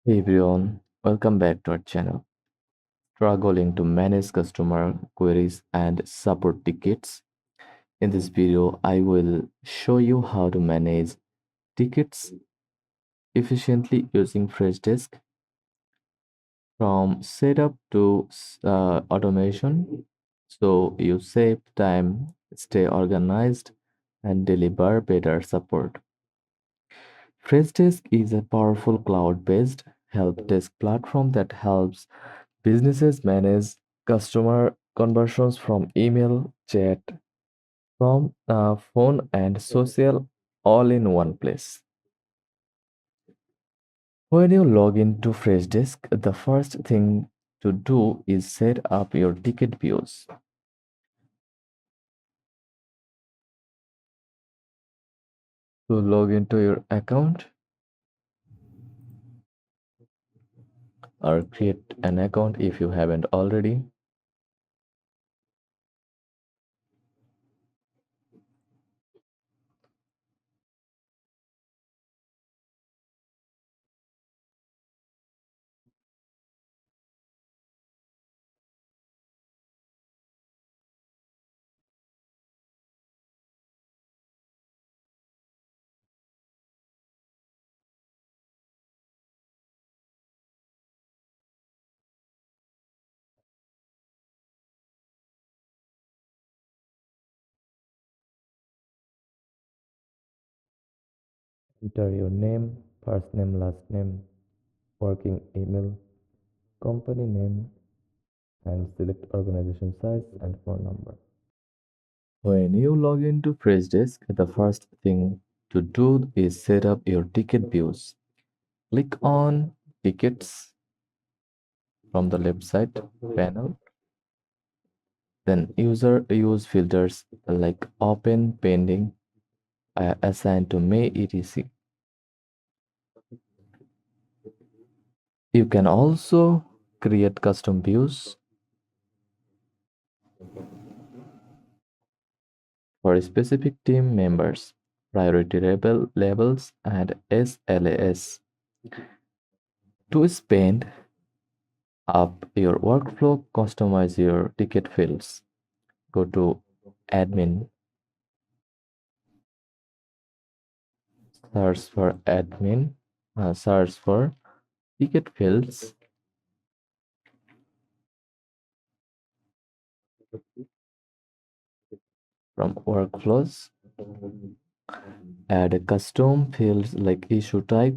Hey everyone, welcome back to our channel. Struggling to manage customer queries and support tickets. In this video, I will show you how to manage tickets efficiently using Freshdesk from setup to automation. So you save time, stay organized, and deliver better support. Freshdesk is a powerful cloud-based help desk platform that helps businesses manage customer conversions from email, chat, from phone, and social all in one place. When you log into Freshdesk, the first thing to do is set up your ticket views. To log into your account or create an account if you haven't already, enter your name, first name, last name, working email, company name, and select organization size and phone number. When you log into Freshdesk, the first thing to do is set up your ticket views. Click on Tickets from the left side panel. Then user use filters like Open, Pending, Assigned to May, etc. You can also create custom views for specific team members, priority labels, and SLAs. To spend up your workflow, customize your ticket fields. Go to admin, search for admin, search for ticket fields from workflows. Add a custom fields like issue type,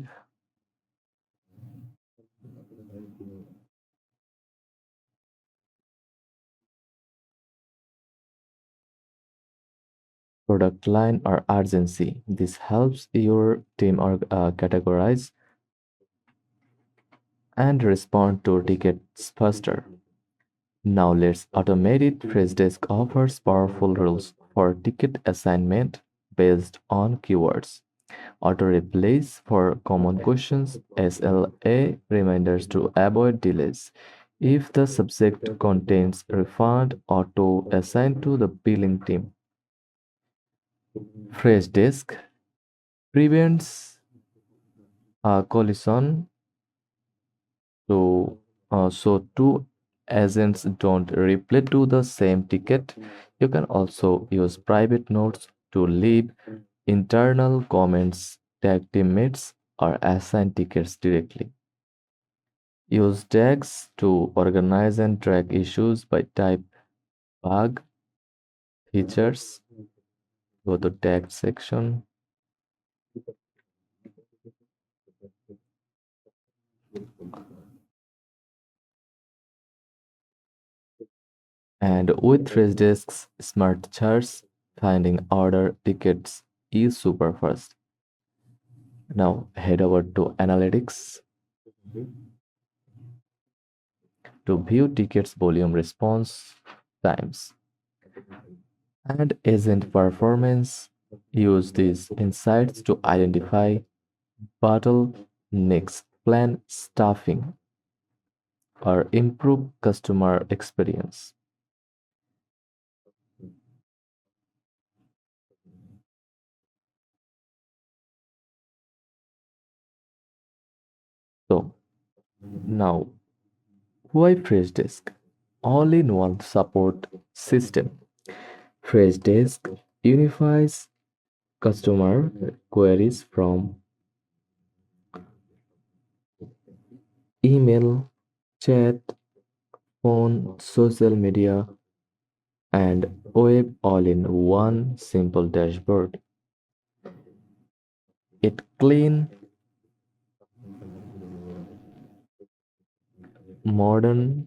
product line, or urgency. This helps your team categorize and respond to tickets faster. Now let's automate it. Freshdesk offers powerful rules for ticket assignment based on keywords. Auto replace for common questions, SLA reminders to avoid delays. If the subject contains refund, auto assign to the billing team. Freshdesk prevents a collision so two agents don't reply to the same ticket. You can also use private notes to leave internal comments, tag teammates, or assign tickets directly. Use tags to organize and track issues by type bug, features, go to tag section, and with Freshdesk's smart charts, finding order tickets is super fast. Now head over to analytics to view tickets volume response times and agent performance. Use these insights to identify bottlenecks, plan staffing, or improve customer experience. So Now, why Freshdesk? All-in-one support system. Freshdesk unifies customer queries from email, chat, phone, social media, and web all in one simple dashboard. It clean, modern,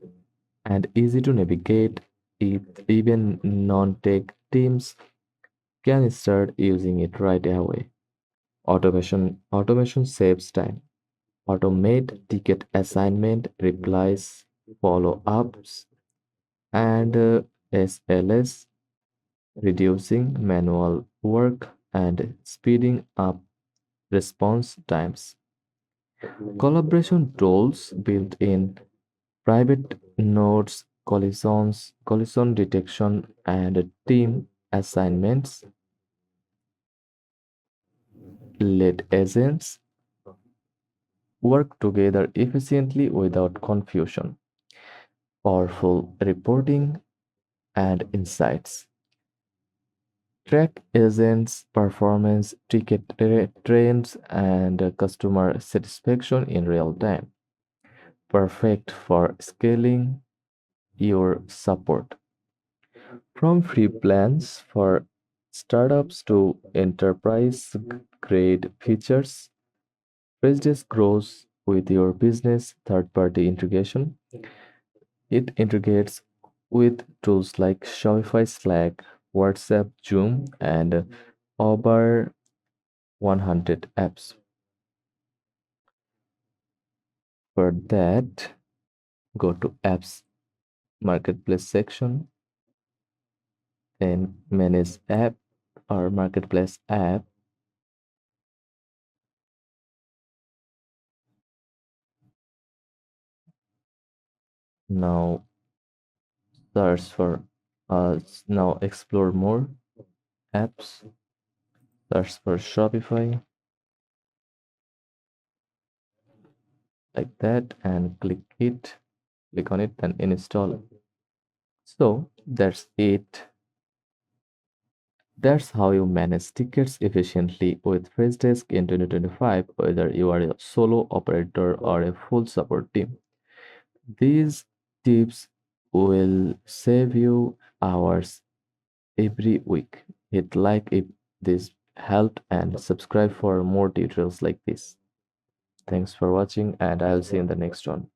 and easy to navigate. Even non-tech teams can start using it right away. Automation saves time. Automate ticket assignment, replies, follow-ups, and SLS, reducing manual work and speeding up response times. Collaboration tools built in private notes, collision detection, and team assignments let agents work together efficiently without confusion. Powerful reporting and insights. Track agents' performance, trends, and customer satisfaction in real time. Perfect for scaling your support. From free plans for startups to enterprise grade features, Freshdes grows with your business third party integration. It integrates with tools like Shopify, Slack, WhatsApp, Zoom, and over 100 apps. For that, go to apps marketplace section, then manage app or marketplace app. Now search for now explore more apps. Search for Shopify like that and click on it and install. So that's it. That's how you manage tickets efficiently with Freshdesk in 2025, whether you are a solo operator or a full support team. These tips will save you hours every week. Hit like if this helped and subscribe for more tutorials like this. Thanks for watching, and I'll see you in the next one.